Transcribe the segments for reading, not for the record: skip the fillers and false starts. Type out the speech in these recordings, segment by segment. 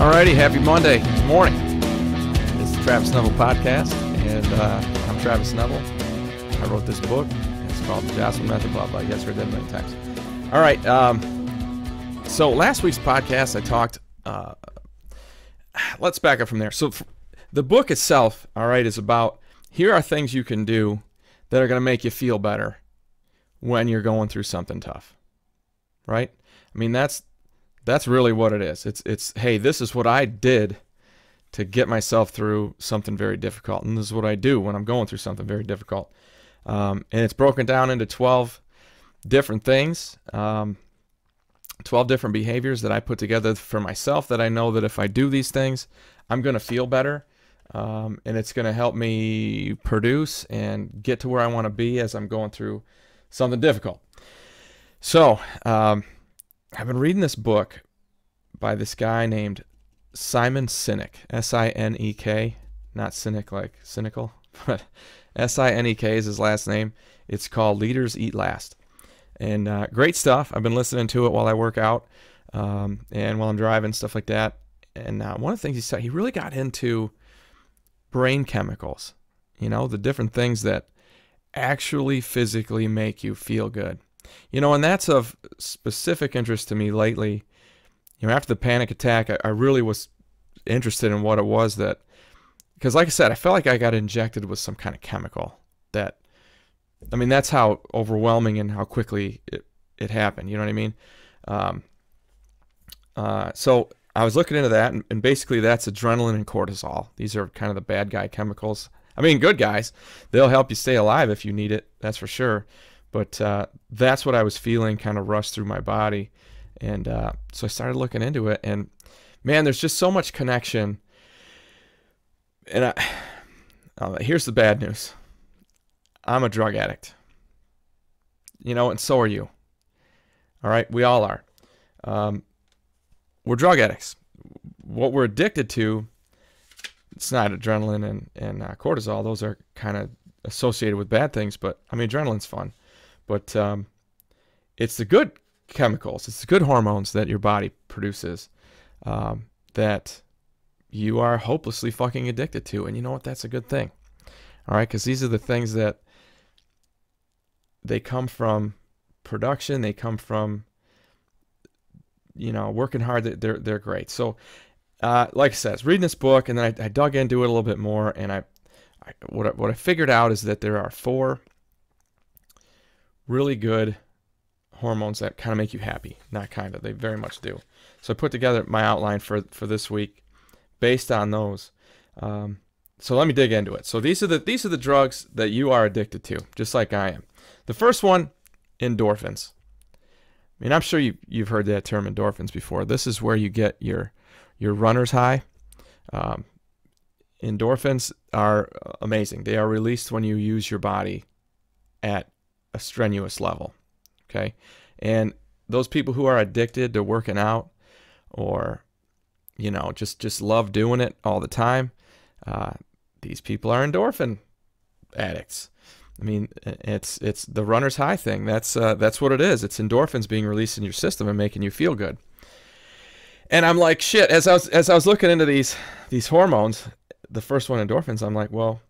Alrighty, happy Monday morning. This is the Travis Neville Podcast, and I'm Travis Neville. I wrote this book. It's called The Jossman Method, blah, blah. You guys heard that many times. All right, so last week's podcast I talked, let's back up from there. So the book itself, all right, is about, here are things you can do that are going to make you feel better when you're going through something tough, right? I mean, that's really what it is. It's hey, this is what I did to get myself through something very difficult, and this is what I do when I'm going through something very difficult. And it's broken down into 12 different things, 12 different behaviors that I put together for myself that I know that if I do these things, I'm going to feel better, and it's going to help me produce and get to where I want to be as I'm going through something difficult. So, I've been reading this book by this guy named Simon Sinek, S-I-N-E-K, not cynic like cynical, but S-I-N-E-K is his last name. It's called Leaders Eat Last. And great stuff. I've been listening to it while I work out and while I'm driving, stuff like that. And one of the things he said, he really got into brain chemicals, you know, the different things that actually physically make you feel good. You know, and that's of specific interest to me lately. You know, after the panic attack, I really was interested in what it was that, because like I said, I felt like I got injected with some kind of chemical that, I mean, that's how overwhelming and how quickly it happened. You know what I mean? So I was looking into that, and basically that's adrenaline and cortisol. These are kind of the bad guy chemicals. I mean, good guys. They'll help you stay alive if you need it. That's for sure. But that's what I was feeling kind of rushed through my body. And so I started looking into it. And, man, there's just so much connection. And here's the bad news. I'm a drug addict. You know, and so are you. All right? We all are. We're drug addicts. What we're addicted to, it's not adrenaline and cortisol. Those are kind of associated with bad things. But, I mean, adrenaline's fun. But it's the good chemicals, it's the good hormones that your body produces that you are hopelessly fucking addicted to. And you know what? That's a good thing. All right? Because these are the things that they come from production. They come from, you know, working hard. They're great. So, like I said, I was reading this book, and then I dug into it a little bit more. And what I figured out is that there are 4 really good hormones that kind of make you happy. Not kind of, they very much do. So I put together my outline for this week based on those. So let me dig into it. So these are the drugs that you are addicted to, just like I am. The first one, endorphins. I mean, I'm sure you've heard that term, endorphins, before. This is where you get your runner's high. Endorphins are amazing. They are released when you use your body at a strenuous level, okay? And those people who are addicted to working out, or, you know, just love doing it all the time, these people are endorphin addicts. I mean, it's the runner's high thing. That's what it is. It's endorphins being released in your system and making you feel good. And I'm like, shit. As I was looking into these hormones, the first one, endorphins, I'm like, well,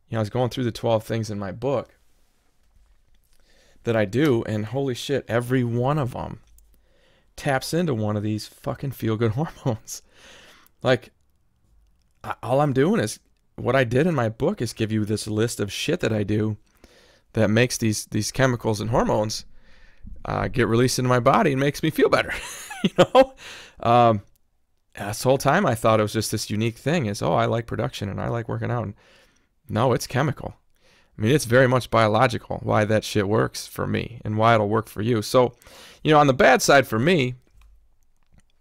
you know, I was going through the 12 things in my book that I do, and holy shit, every one of them taps into one of these fucking feel-good hormones. Like, all I'm doing is, what I did in my book is give you this list of shit that I do that makes these chemicals and hormones get released into my body and makes me feel better. You know? This whole time I thought it was just this unique thing is, I like production and I like working out. And no, it's chemical. I mean, it's very much biological, why that shit works for me and why it'll work for you. So, you know, on the bad side for me,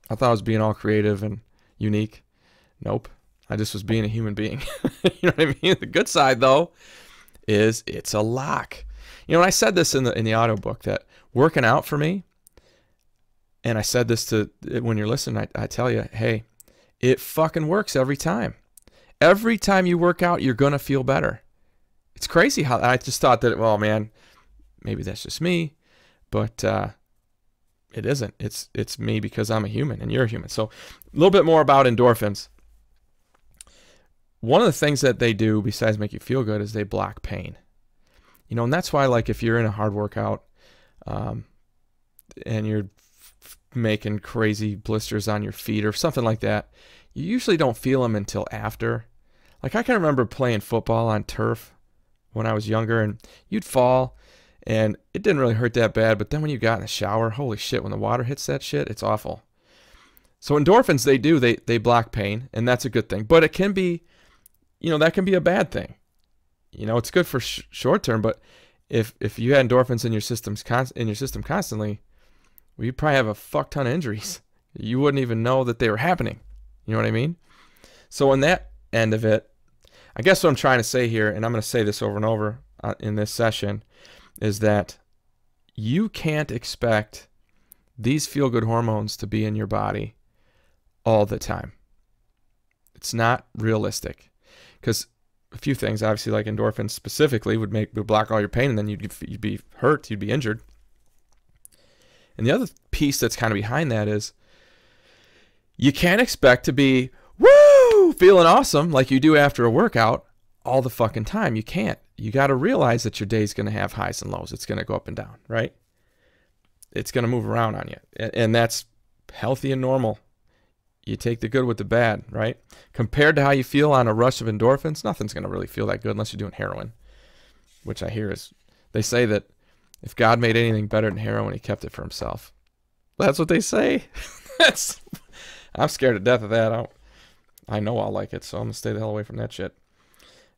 I thought I was being all creative and unique. Nope. I just was being a human being. You know what I mean? The good side, though, is it's a lock. You know, and I said this in the audiobook that working out for me, and I said this to, when you're listening, I tell you, hey, it fucking works every time. Every time you work out, you're going to feel better. It's crazy how I just thought that, well, man, maybe that's just me, but It isn't. It's me because I'm a human and you're a human. So a little bit more about endorphins. One of the things that they do besides make you feel good is they block pain. You know, and that's why, like, if you're in a hard workout and you're making crazy blisters on your feet or something like that, you usually don't feel them until after. Like, I can remember playing football on turf when I was younger, and you'd fall, and it didn't really hurt that bad, but then when you got in the shower, holy shit, when the water hits that shit, it's awful. So endorphins, they block pain, and that's a good thing. But it can be, you know, that can be a bad thing. You know, it's good for short term, but if you had endorphins in your system constantly, well, you'd probably have a fuck ton of injuries. You wouldn't even know that they were happening. You know what I mean? So on that end of it, I guess what I'm trying to say here, and I'm going to say this over and over in this session, is that you can't expect these feel-good hormones to be in your body all the time. It's not realistic, because a few things, obviously, like endorphins specifically would block all your pain, and then you'd be hurt, you'd be injured. And the other piece that's kind of behind that is you can't expect to be woo feeling awesome like you do after a workout all the fucking time. You can't. You got to realize that your day's going to have highs and lows. It's going to go up and down, right? It's going to move around on you, and that's healthy and normal. You take the good with the bad, right? Compared to how you feel on a rush of endorphins, nothing's going to really feel that good unless you're doing heroin, which I hear is, they say that if God made anything better than heroin, he kept it for himself. That's what they say. I'm scared to death of that. I know I'll like it, so I'm going to stay the hell away from that shit.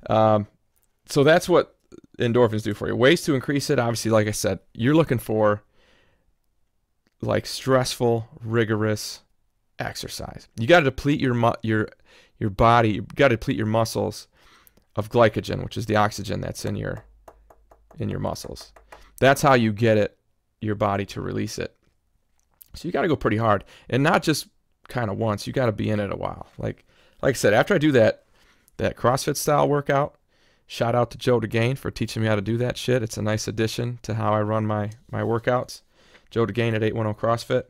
So that's what endorphins do for you. Ways to increase it, obviously, like I said, you're looking for like stressful, rigorous exercise. You got to deplete your body, you got to deplete your muscles of glycogen, which is the oxygen that's in your muscles. That's how you get your body to release it. So you got to go pretty hard, and not just kind of once. You got to be in it a while. Like I said, after I do that CrossFit style workout, shout out to Joe DeGain for teaching me how to do that shit. It's a nice addition to how I run my workouts. Joe DeGain at 810 CrossFit.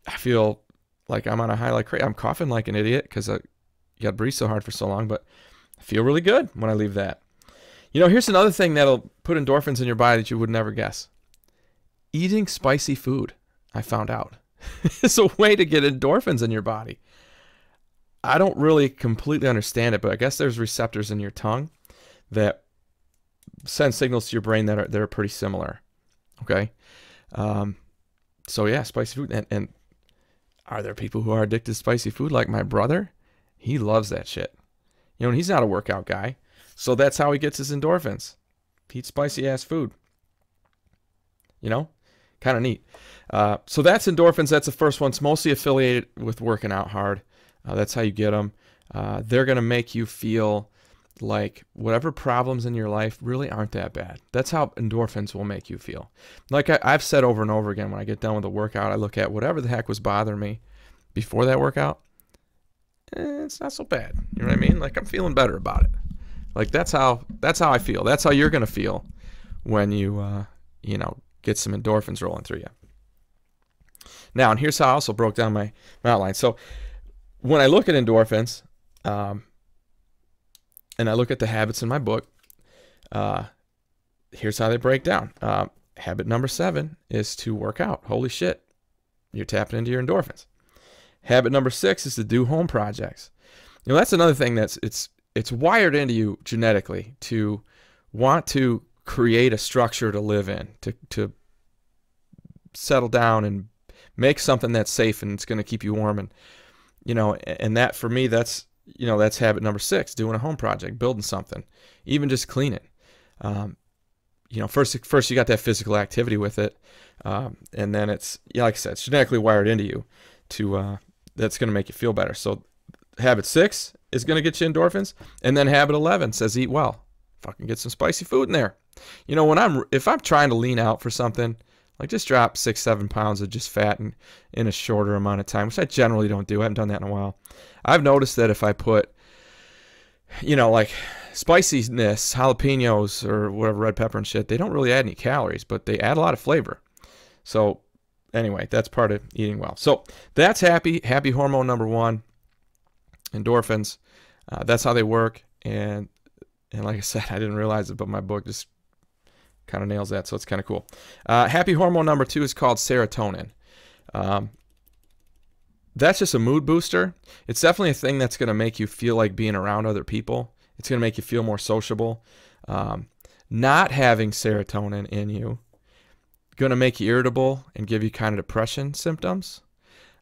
I feel like I'm on a high like crazy. I'm coughing like an idiot because I got to breathe so hard for so long, but I feel really good when I leave that. You know, here's another thing that'll put endorphins in your body that you would never guess. Eating spicy food, I found out. It's a way to get endorphins in your body. I don't really completely understand it, but I guess there's receptors in your tongue that send signals to your brain that are pretty similar. Okay? So yeah, spicy food. And are there people who are addicted to spicy food like my brother? He loves that shit. You know, and he's not a workout guy. So that's how he gets his endorphins. He eats spicy ass food. You know? Kind of neat. So that's endorphins. That's the first one. It's mostly affiliated with working out hard. That's how you get them. They're going to make you feel like whatever problems in your life really aren't that bad. That's how endorphins will make you feel. Like I've said over and over again, when I get done with a workout, I look at whatever the heck was bothering me before that workout. It's not so bad. You know what I mean? Like, I'm feeling better about it. Like, that's how I feel. That's how you're going to feel when you, get some endorphins rolling through you. Now, and here's how I also broke down my outline. So when I look at endorphins, and I look at the habits in my book, here's how they break down. Habit number 7 is to work out. Holy shit, you're tapping into your endorphins. Habit number 6 is to do home projects. You know, that's another thing it's wired into you genetically to want to create a structure to live in, to settle down and make something that's safe and it's going to keep you warm. And that for me, that's habit number 6, doing a home project, building something, even just cleaning. First you got that physical activity with it. And then it's, like I said, it's genetically wired into you that's going to make you feel better. So habit 6 is going to get you endorphins. And then habit 11 says eat well. Fucking get some spicy food in there. You know, if I'm trying to lean out for something, like just drop 6-7 pounds of just fat in a shorter amount of time, which I generally don't do. I haven't done that in a while. I've noticed that if I put, like spiciness, jalapenos or whatever, red pepper and shit, they don't really add any calories, but they add a lot of flavor. So anyway, that's part of eating well. So that's happy hormone number one, endorphins. That's how they work. And like I said, I didn't realize it, but my book just kind of nails that. So it's kind of cool. Happy hormone number two is called serotonin. That's just a mood booster. It's definitely a thing that's going to make you feel like being around other people. It's going to make you feel more sociable. Not having serotonin in you going to make you irritable and give you kind of depression symptoms.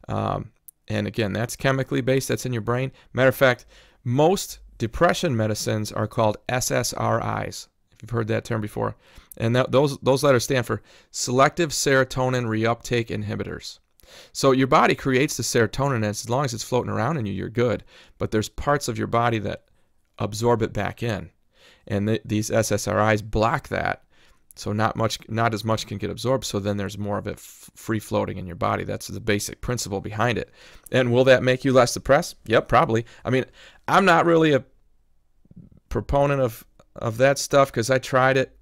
And again, that's chemically based. That's in your brain. Matter of fact, most depression medicines are called SSRIs, if you've heard that term before. And those letters stand for selective serotonin reuptake inhibitors. So your body creates the serotonin, and as long as it's floating around in you, you're good. But there's parts of your body that absorb it back in. And these SSRIs block that. So not as much can get absorbed. So then there's more of it free floating in your body. That's the basic principle behind it. And will that make you less depressed? Yep, probably. I mean, I'm not really a proponent of that stuff because I tried it,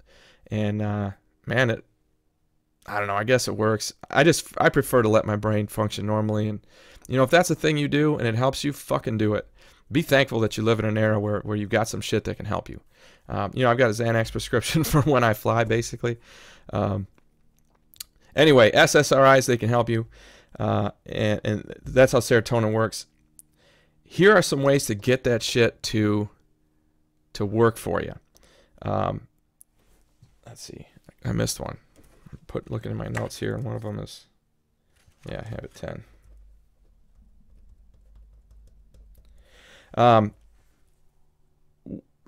and man, I don't know. I guess it works. I prefer to let my brain function normally, and if that's a thing you do and it helps you, fucking do it. Be thankful that you live in an era where you've got some shit that can help you. I've got a Xanax prescription for when I fly, basically. Anyway, SSRIs, they can help you, and that's how serotonin works. Here are some ways to get that shit to work for you. Let's see. I missed one. Looking at my notes here, and one of them is, habit 10.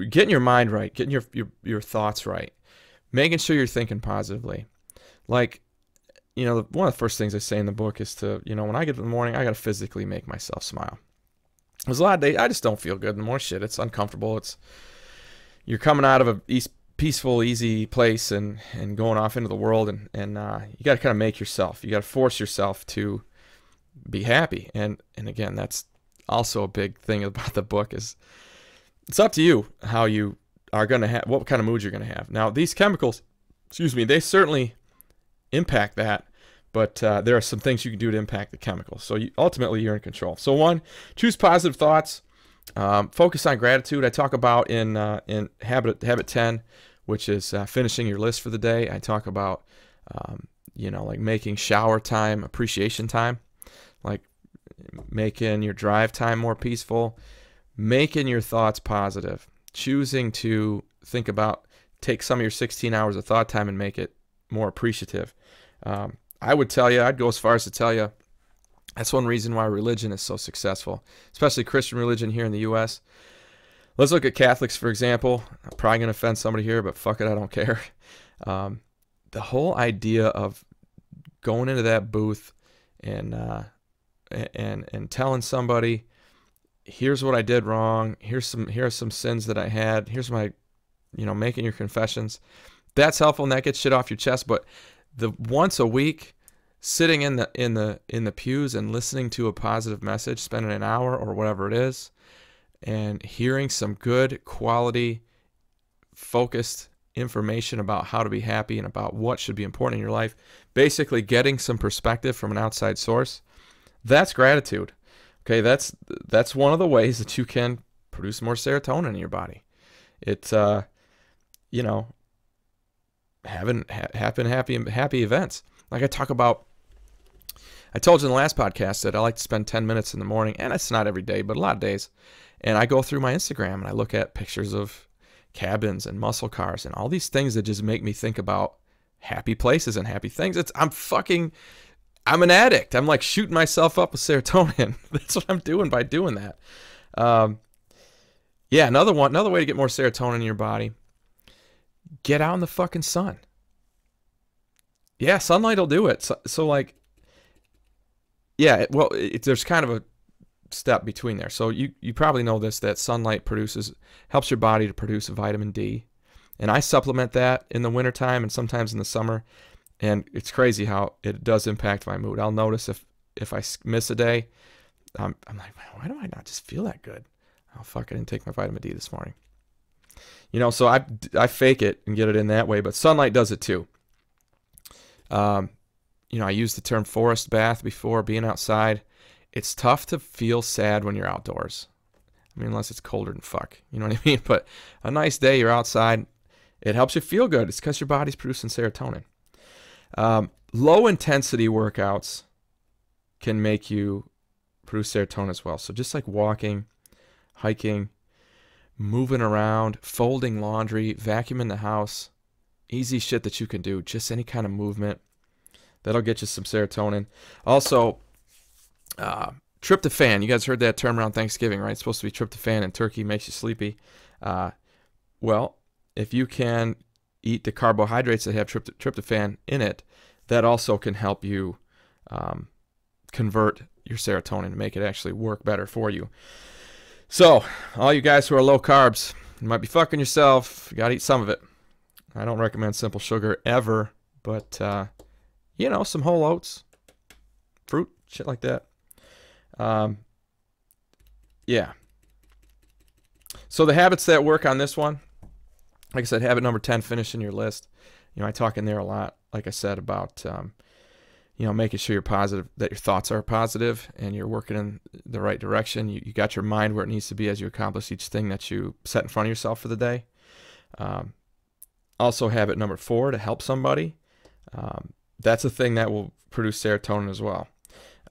Getting your mind right, getting your thoughts right, making sure you're thinking positively. Like, one of the first things I say in the book is to, when I get up in the morning, I got to physically make myself smile. There's a lot of days I just don't feel good in the morning. Shit, it's uncomfortable. You're coming out of a peaceful, easy place and going off into the world, and you got to kind of make yourself. You got to force yourself to be happy. And again, that's also a big thing about the book is it's up to you how you are going to have, what kind of mood you're going to have. Now, these chemicals, they certainly impact that, but there are some things you can do to impact the chemicals. So ultimately, you're in control. So one, choose positive thoughts. Focus on gratitude. I talk about in habit 10, which is finishing your list for the day. I talk about, like making shower time appreciation time, like making your drive time more peaceful, making your thoughts positive, choosing to take some of your 16 hours of thought time and make it more appreciative. I'd go as far as to tell you, that's one reason why religion is so successful, especially Christian religion here in the U.S. Let's look at Catholics, for example. I'm probably going to offend somebody here, but fuck it, I don't care. The whole idea of going into that booth and telling somebody, here's what I did wrong, here are some sins that I had, here's my, making your confessions. That's helpful, and that gets shit off your chest. But the once a week, sitting in the pews and listening to a positive message, spending an hour or whatever it is, and hearing some good quality, focused information about how to be happy and about what should be important in your life, basically getting some perspective from an outside source, that's gratitude. Okay, that's one of the ways that you can produce more serotonin in your body. It's having happy events. Like I told you in the last podcast that I like to spend 10 minutes in the morning, and it's not every day, but a lot of days. And I go through my Instagram and I look at pictures of cabins and muscle cars and all these things that just make me think about happy places and happy things. I'm an addict. I'm like shooting myself up with serotonin. That's what I'm doing by doing that. Another way to get more serotonin in your body, get out in the fucking sun. Yeah, sunlight will do it. There's kind of a step between there. So you probably know this, that sunlight helps your body to produce vitamin D. And I supplement that in the wintertime and sometimes in the summer. And it's crazy how it does impact my mood. I'll notice if I miss a day, I'm like, why do I not just feel that good? Oh, fuck, I didn't take my vitamin D this morning. So I fake it and get it in that way, but sunlight does it too. I used the term forest bath before, being outside. It's tough to feel sad when you're outdoors. I mean, unless it's colder than fuck. You know what I mean? But a nice day, you're outside, it helps you feel good. It's because your body's producing serotonin. Low intensity workouts can make you produce serotonin as well. So just like walking, hiking, moving around, folding laundry, vacuuming the house, easy shit that you can do, just any kind of movement, that'll get you some serotonin. Also, tryptophan. You guys heard that term around Thanksgiving, right? It's supposed to be tryptophan, and turkey makes you sleepy. Well, if you can eat the carbohydrates that have tryptophan in it, that also can help you convert your serotonin and make it actually work better for you. So, all you guys who are low carbs, you might be fucking yourself. You got to eat some of it. I don't recommend simple sugar ever, but, some whole oats, fruit, shit like that. Yeah. So the habits that work on this one, like I said, habit number 10, finishing your list. I talk in there a lot, like I said, about, making sure you're positive, that your thoughts are positive and you're working in the right direction. You got your mind where it needs to be as you accomplish each thing that you set in front of yourself for the day. Also, habit number 4, to help somebody. That's a thing that will produce serotonin as well.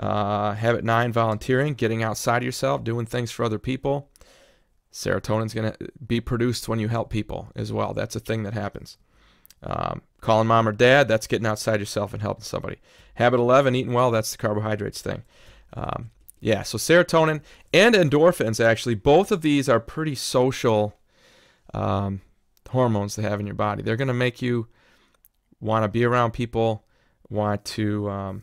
Habit 9, volunteering, getting outside yourself, doing things for other people. Serotonin's going to be produced when you help people as well. That's a thing that happens. Calling mom or dad, that's getting outside yourself and helping somebody. Habit 11, eating well, that's the carbohydrates thing. So serotonin and endorphins, actually, both of these are pretty social hormones to have in your body. They're going to make you want to be around people, want to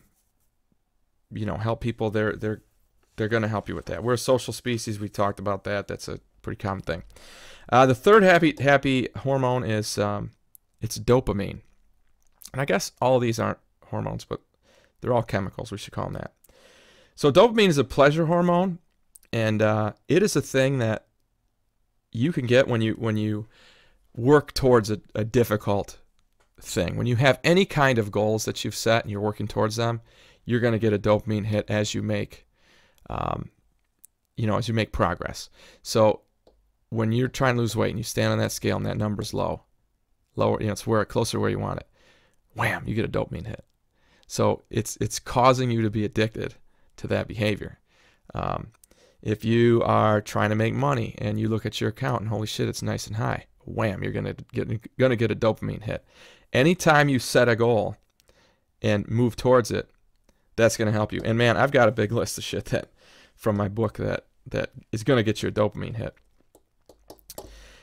help people. They're going to help you with that. We're a social species. We talked about that. That's a pretty common thing. The third happy hormone is it's dopamine. And I guess all of these aren't hormones, but they're all chemicals. We should call them that. So dopamine is a pleasure hormone, and it is a thing that you can get when you work towards a difficult thing. When you have any kind of goals that you've set and you're working towards them, you're going to get a dopamine hit as you make, progress. So when you're trying to lose weight and you stand on that scale and that number's lower, it's closer to where you want it. Wham! You get a dopamine hit. So it's causing you to be addicted to that behavior. If you are trying to make money and you look at your account and holy shit, it's nice and high. Wham! You're gonna get a dopamine hit. Anytime you set a goal and move towards it, that's gonna help you. And man, I've got a big list of shit that from my book that is gonna get you a dopamine hit.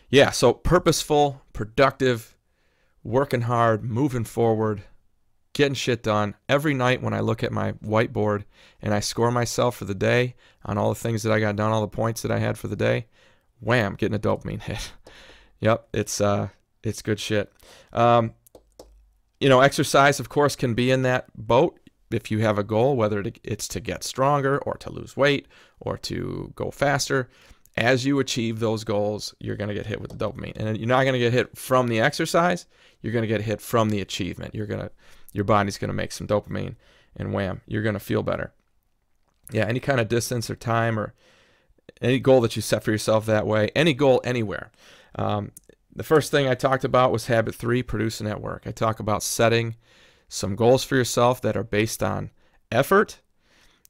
Yeah, so purposeful, productive, working hard, moving forward, getting shit done. Every night when I look at my whiteboard and I score myself for the day on all the things that I got done, all the points that I had for the day, wham, getting a dopamine hit. Yep, it's good shit. Exercise, of course, can be in that boat if you have a goal, whether it's to get stronger or to lose weight or to go faster. As you achieve those goals, you're going to get hit with the dopamine. And you're not going to get hit from the exercise. You're going to get hit from the achievement. Your body's going to make some dopamine, and wham, you're going to feel better. Yeah, any kind of distance or time or any goal that you set for yourself that way, any goal anywhere. The first thing I talked about was habit 3, producing at work. I talk about setting some goals for yourself that are based on effort,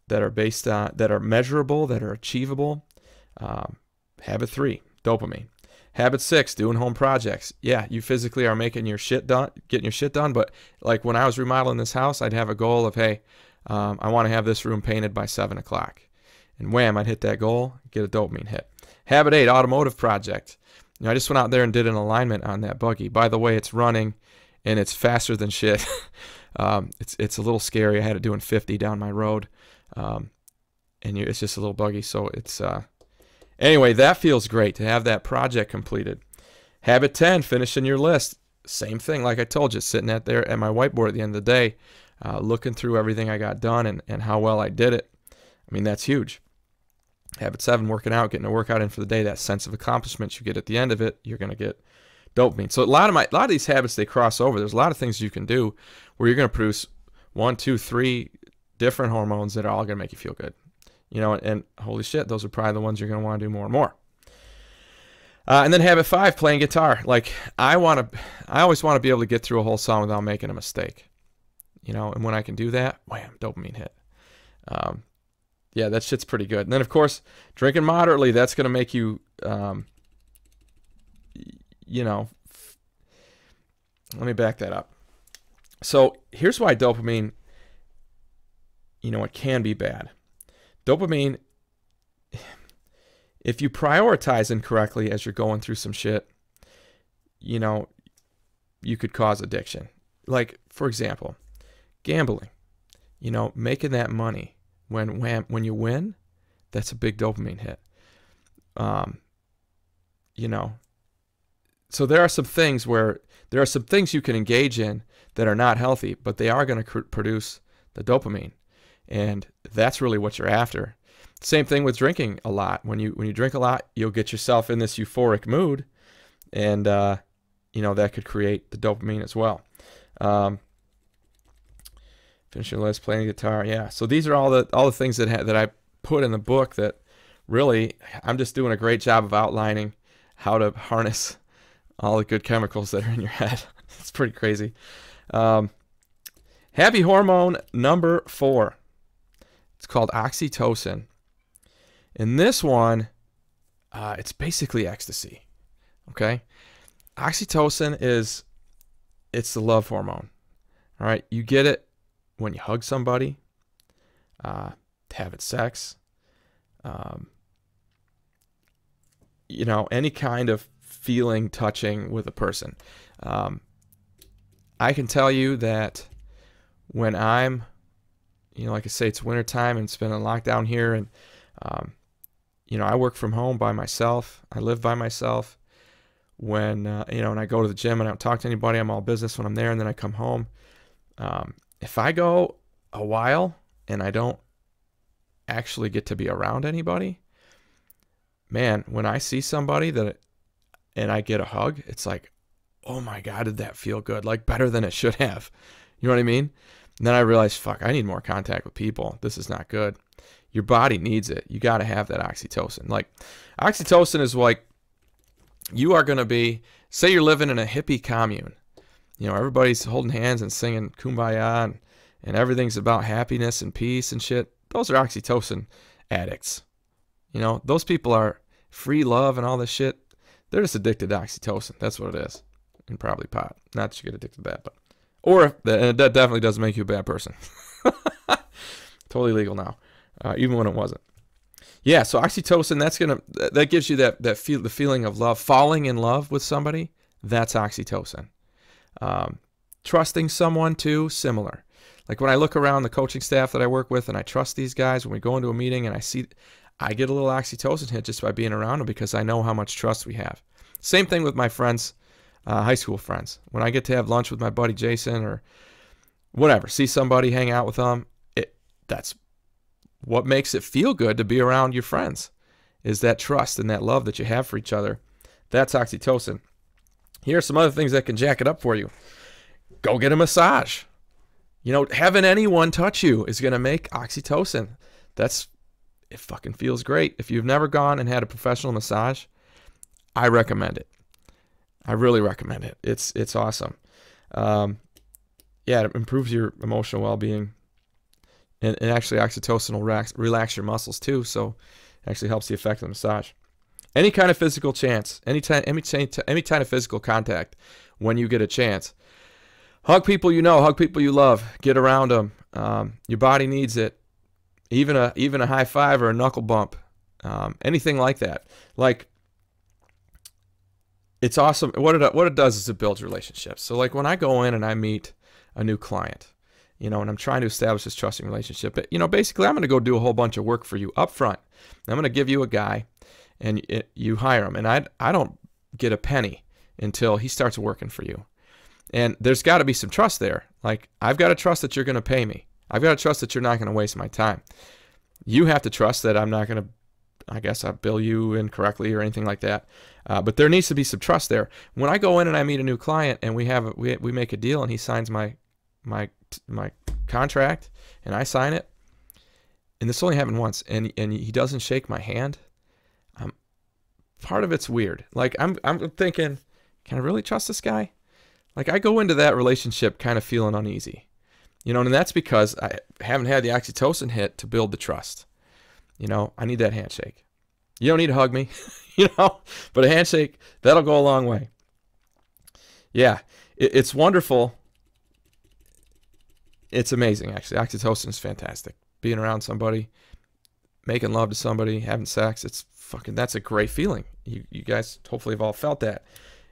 that are measurable, that are achievable. Habit 3, dopamine. Habit 6, doing home projects. Yeah, you physically are making your shit done, getting your shit done, but like when I was remodeling this house, I'd have a goal of, hey, I want to have this room painted by 7 o'clock. And wham, I'd hit that goal, get a dopamine hit. Habit 8, automotive project. I just went out there and did an alignment on that buggy. By the way, it's running and it's faster than shit. It's a little scary. I had it doing 50 down my road. It's just a little buggy, so it's... Anyway, that feels great to have that project completed. Habit 10, finishing your list. Same thing, like I told you, sitting at my whiteboard at the end of the day, looking through everything I got done and how well I did it. I mean, that's huge. Habit 7, working out, getting a workout in for the day. That sense of accomplishment you get at the end of it, you're going to get dopamine. So a lot of these habits, they cross over. There's a lot of things you can do where you're going to produce 1, 2, 3 different hormones that are all going to make you feel good. You know, and holy shit, those are probably the ones you're going to want to do more and more. And then habit 5, playing guitar. Like I always want to be able to get through a whole song without making a mistake. You know, and when I can do that, wham, dopamine hit. Yeah, that shit's pretty good. And then of course, drinking moderately, that's going to make you, you know, let me back that up. So here's why dopamine, you know, it can be bad. Dopamine, if you prioritize incorrectly as you're going through some shit, you know, you could cause addiction. Like, for example, gambling. You know, making that money when you win, that's a big dopamine hit. You know, so there are some things you can engage in that are not healthy, but they are going to produce the dopamine, and that's really what you're after. Same thing with drinking a lot. When you drink a lot, you'll get yourself in this euphoric mood, and you know, that could create the dopamine as well. Finish your list, playing guitar. Yeah. So these are all the things that I put in the book that really I'm just doing a great job of outlining how to harness all the good chemicals that are in your head. It's pretty crazy. Happy hormone number 4. It's called oxytocin. And this one, it's basically ecstasy. Okay? Oxytocin it's the love hormone. All right? You get it when you hug somebody, having sex, you know, any kind of feeling, touching with a person. I can tell you that when I'm, you know, like I say, it's wintertime and it's been a lockdown here, and, you know, I work from home by myself. I live by myself. When, you know, and I go to the gym and I don't talk to anybody, I'm all business when I'm there, and then I come home. If I go a while and I don't actually get to be around anybody, man, when I see somebody and I get a hug, it's like, oh my God, did that feel good? Like better than it should have. You know what I mean? And then I realized, fuck, I need more contact with people. This is not good. Your body needs it. You got to have that oxytocin. Like oxytocin is like, you are going to be, say you're living in a hippie commune. You know, everybody's holding hands and singing Kumbaya, and everything's about happiness and peace and shit. Those are oxytocin addicts. You know, those people are free love and all this shit. They're just addicted to oxytocin. That's what it is. And probably pot. Not that you get addicted to that, but. Or, and that definitely doesn't make you a bad person. Totally legal now, even when it wasn't. Yeah, so oxytocin, that gives you the feeling of love. Falling in love with somebody, that's oxytocin. Trusting someone too, similar. Like when I look around the coaching staff that I work with and I trust these guys, when we go into a meeting and I get a little oxytocin hit just by being around them because I know how much trust we have. Same thing with my friends, high school friends. When I get to have lunch with my buddy Jason or whatever, see somebody, hang out with them, that's what makes it feel good to be around your friends, is that trust and that love that you have for each other. That's oxytocin. Here are some other things that can jack it up for you. Go get a massage. You know, having anyone touch you is going to make oxytocin. It fucking feels great. If you've never gone and had a professional massage, I recommend it. I really recommend it. It's awesome. Yeah, it improves your emotional well-being. And actually, oxytocin will relax your muscles too, so it actually helps the effect of the massage. Any kind of physical chance, any kind of physical contact, when you get a chance, hug people you know, hug people you love, get around them. Your body needs it. Even a high five or a knuckle bump, anything like that. Like, it's awesome. What it does is it builds relationships. So like when I go in and I meet a new client, you know, and I'm trying to establish this trusting relationship, you know, basically I'm going to go do a whole bunch of work for you up front. I'm going to give you a guy, and you hire him, and I don't get a penny until he starts working for you. And there's got to be some trust there. Like, I've got to trust that you're going to pay me. I've got to trust that you're not going to waste my time. You have to trust that I'm not going to, I guess, I bill you incorrectly or anything like that. But there needs to be some trust there. When I go in and I meet a new client and we make a deal and he signs my contract and I sign it, and this only happened once, and he doesn't shake my hand, part of it's weird. Like I'm thinking, can I really trust this guy? Like I go into that relationship kind of feeling uneasy, and that's because I haven't had the oxytocin hit to build the trust. I need that handshake. You don't need to hug me, but a handshake, that'll go a long way. Yeah, it's wonderful. It's amazing, actually. Oxytocin is fantastic. Being around somebody, making love to somebody, having sex, that's a great feeling. You guys hopefully have all felt that.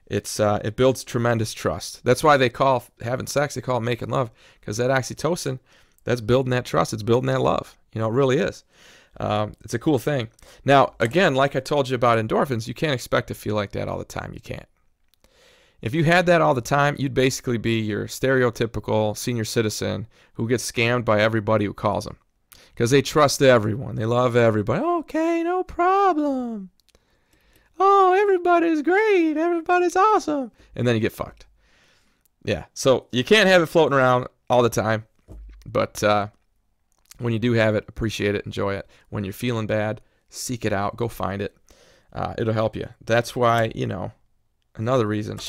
It builds tremendous trust. That's why they call having sex, they call it making love, because that oxytocin, that's building that trust. It's building that love. It really is. It's a cool thing. Now, again, like I told you about endorphins, you can't expect to feel like that all the time. You can't. If you had that all the time, you'd basically be your stereotypical senior citizen who gets scammed by everybody who calls them, because they trust everyone. They love everybody. Okay, no problem. Oh, everybody's great. Everybody's awesome. And then you get fucked. Yeah, so you can't have it floating around all the time. But when you do have it, appreciate it, enjoy it. When you're feeling bad, seek it out. Go find it. It'll help you. That's why, another reason,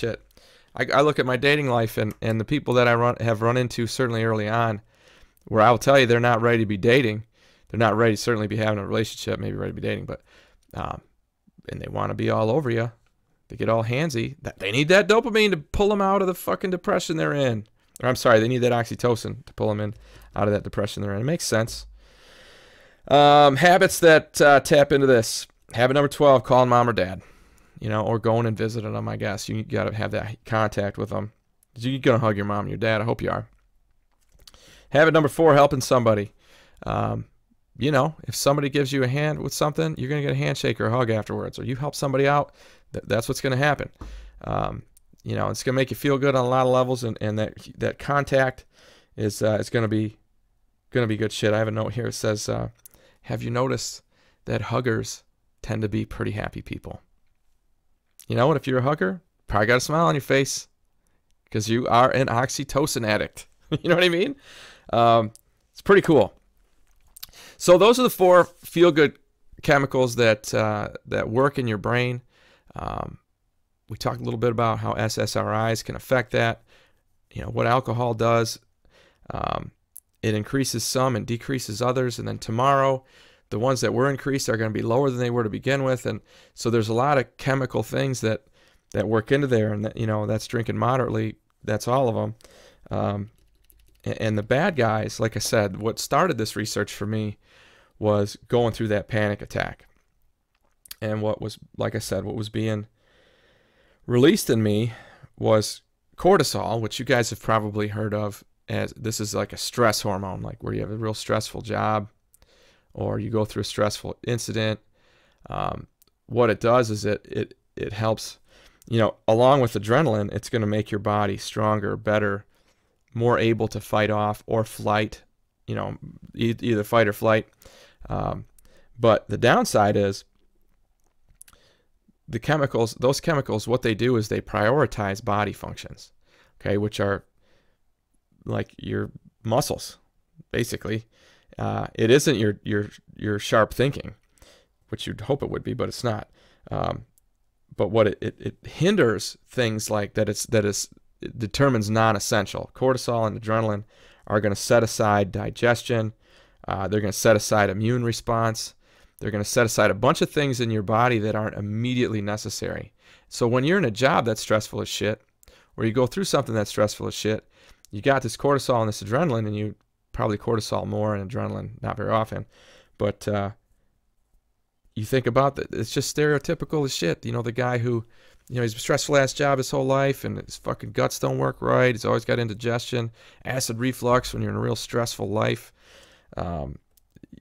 I look at my dating life and the people that I have run into certainly early on, where I will tell you they're not ready to be dating. They're not ready to certainly be having a relationship, maybe ready to be dating, but and they want to be all over you. They get all handsy. They need that dopamine to pull them out of the fucking depression they're in. Or I'm sorry, they need that oxytocin to pull them out of that depression they're in. It makes sense. Habits that tap into this. Habit number 12, calling mom or dad. Or going and visiting them, I guess. You got to have that contact with them. You're going to hug your mom and your dad. I hope you are. Habit number 4, helping somebody. If somebody gives you a hand with something, you're going to get a handshake or a hug afterwards. Or you help somebody out, that's what's going to happen. It's going to make you feel good on a lot of levels, and that contact is going to be good shit. I have a note here. It says, have you noticed that huggers tend to be pretty happy people? You know what? If you're a hugger, probably got a smile on your face because you are an oxytocin addict. You know what I mean? It's pretty cool. So those are the 4 feel-good chemicals that work in your brain. We talked a little bit about how SSRIs can affect that. What alcohol does. It increases some and decreases others. And then tomorrow, the ones that were increased are going to be lower than they were to begin with. And so there's a lot of chemical things that work into there. And that's drinking moderately. That's all of them. And the bad guys, like I said, what started this research for me was going through that panic attack. And what was being released in me was cortisol, which you guys have probably heard of as this is like a stress hormone, like where you have a real stressful job or you go through a stressful incident. What it does is it helps, along with adrenaline, it's going to make your body stronger, better, more able to fight off or flight, either fight or flight. But the downside is those chemicals, what they do is they prioritize body functions, okay, which are like your muscles, basically. It isn't your sharp thinking, which you'd hope it would be, but it's not. But what it hinders things like that. It determines non-essential. Cortisol and adrenaline are going to set aside digestion. They're going to set aside immune response. They're going to set aside a bunch of things in your body that aren't immediately necessary. So when you're in a job that's stressful as shit, or you go through something that's stressful as shit, you got this cortisol and this adrenaline, and you probably cortisol more and adrenaline not very often. But you think about that, it's just stereotypical as shit. The guy who, he's a stressful ass job his whole life, and his fucking guts don't work right. He's always got indigestion, acid reflux when you're in a real stressful life.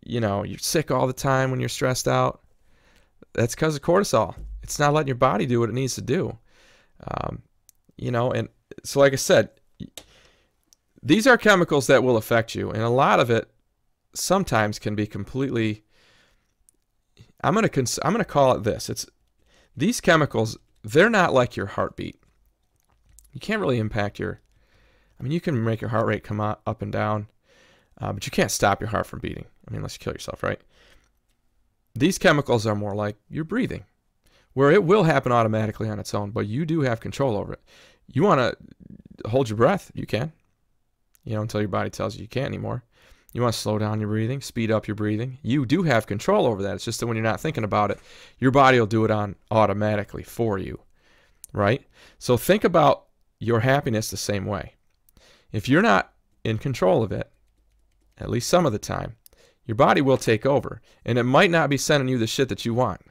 You're sick all the time when you're stressed out. That's because of cortisol. It's not letting your body do what it needs to do. And so like I said, these are chemicals that will affect you, and a lot of it sometimes can be completely, I'm gonna call it this. These chemicals, they're not like your heartbeat. You can't really impact you can make your heart rate come up and down, but you can't stop your heart from beating. I mean, unless you kill yourself, right? These chemicals are more like your breathing, where it will happen automatically on its own, but you do have control over it. You want to hold your breath, you can, until your body tells you can't anymore. You want to slow down your breathing, speed up your breathing. You do have control over that. It's just that when you're not thinking about it, your body will do it on automatically for you, right? So think about your happiness the same way. If you're not in control of it, at least some of the time, your body will take over, and it might not be sending you the shit that you want.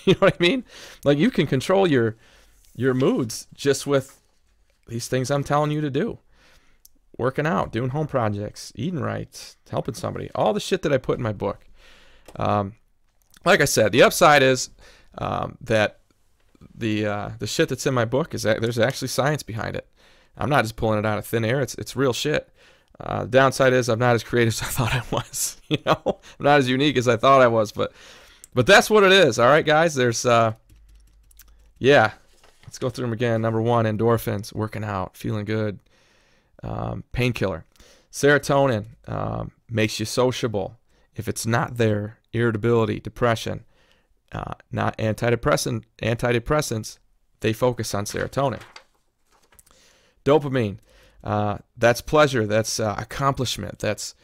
You know what I mean? Like, you can control your moods just with these things I'm telling you to do. Working out, doing home projects, eating right, helping somebody, all the shit that I put in my book. Like I said, the upside is that the shit that's in my book is that there's actually science behind it. I'm not just pulling it out of thin air. It's real shit. The downside is I'm not as creative as I thought I was. I'm not as unique as I thought I was, but that's what it is. All right, guys. There's let's go through them again. Number 1, endorphins, working out, feeling good. Painkiller. Serotonin makes you sociable. If it's not there, irritability, depression. Not antidepressants, they focus on serotonin. Dopamine, that's pleasure, that's accomplishment, that's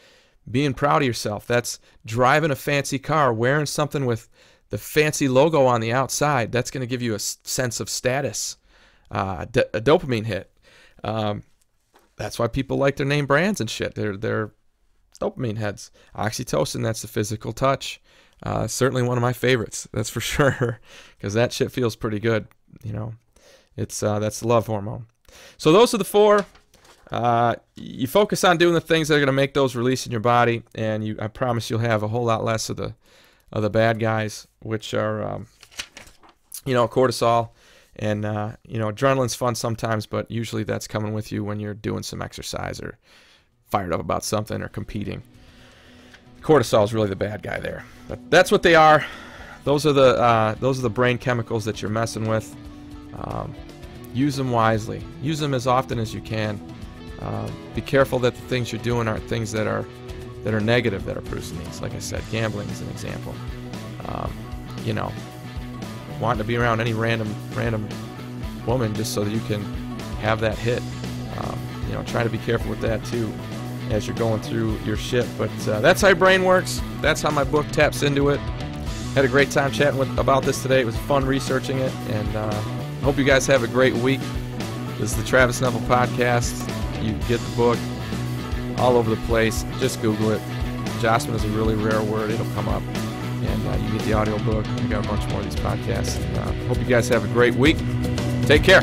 being proud of yourself, that's driving a fancy car, wearing something with the fancy logo on the outside. That's going to give you a sense of status, a dopamine hit. That's why people like their name brands and shit. They're dopamine heads. Oxytocin, that's the physical touch. Certainly one of my favorites, that's for sure, because that shit feels pretty good. It's that's the love hormone. So those are the 4. You focus on doing the things that are going to make those release in your body, and I promise you'll have a whole lot less of the bad guys, which are cortisol. And, adrenaline's fun sometimes, but usually that's coming with you when you're doing some exercise or fired up about something or competing. Cortisol is really the bad guy there. But that's what they are. Those are the brain chemicals that you're messing with. Use them wisely. Use them as often as you can. Be careful that the things you're doing aren't things that are negative, that are producing these. Like I said, gambling is an example. Wanting to be around any random woman just so that you can have that hit. Try to be careful with that too as you're going through your shit. But that's how your brain works. That's how my book taps into it. Had a great time chatting about this today. It was fun researching it, and hope you guys have a great week. This is the Travis Neville Podcast. You can get the book all over the place. Just Google it. Jossman is a really rare word. It'll come up. And you get the audio book. We got a bunch more of these podcasts. And hope you guys have a great week. Take care.